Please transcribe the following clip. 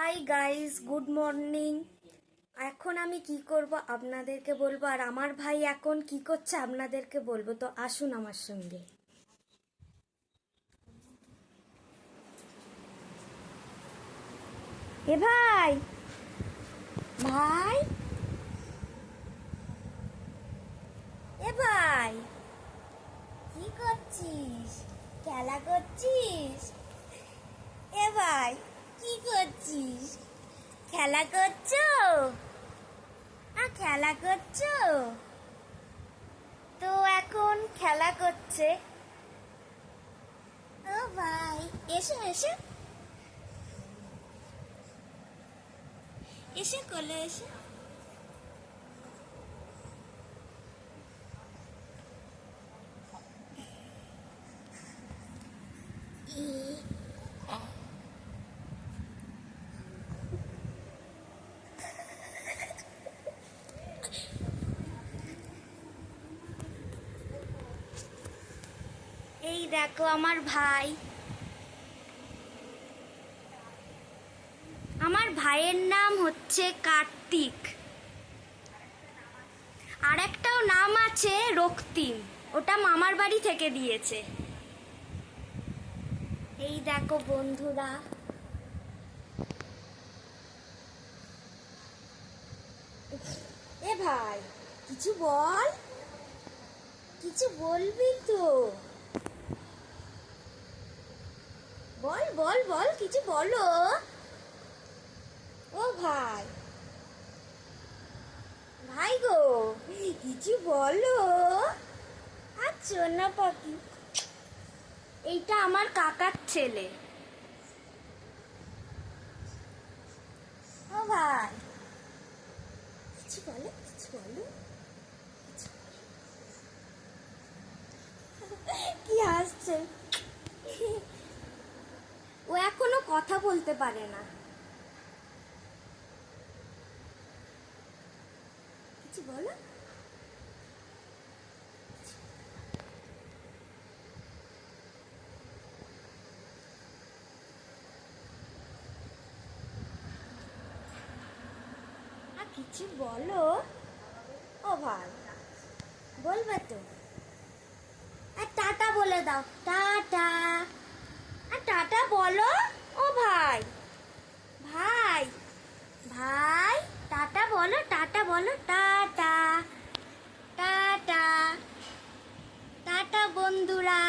Hi guys, good morning. এখন আমি কি করব আপনাদেরকে বলবো, আর আমার ভাই এখন কি করছে আপনাদেরকে বলবো। তো আসুন আমার সঙ্গে। এ ভাই, ভাই, এ ভাই, কি করছিস? খেলা করছিস? এ ভাই, কি করছিস? খেলা করছো? খেলা করছো? তো এখন খেলা করছে। ও ভাই, এসো এসো, এসে কোলে এসে। এই দেখো আমার ভাই। আমার ভাইয়ের নাম হচ্ছে কার্তিক, আর একটাও নাম আছে রক্তিম, ওটা মামার বাড়ি থেকে দিয়েছে। এই দেখো বন্ধুরা, এ ভাই, কিছু বল, কিছু বলবি তো? বল বল বল, কিছু বলো। ও ভাই, ভাই গো, কিছু বলো। আচ্ছা না পাখি, এইটা আমার কাকার ছেলে। ও ভাই, কিছু বলো, কিছু বলো। কি হাসছে? ও এখনো কথা বলতে পারে না। কিছু বলো। কিছু বলো। ও ভাই, বলবে তো? টাটা বলে দাও, টাটা। টাটা বলো। ও ভাই, ভাই, ভাই, টাটা বলো, টাটা বলো, টাটা, টাটা, টাটা বন্ধুরা।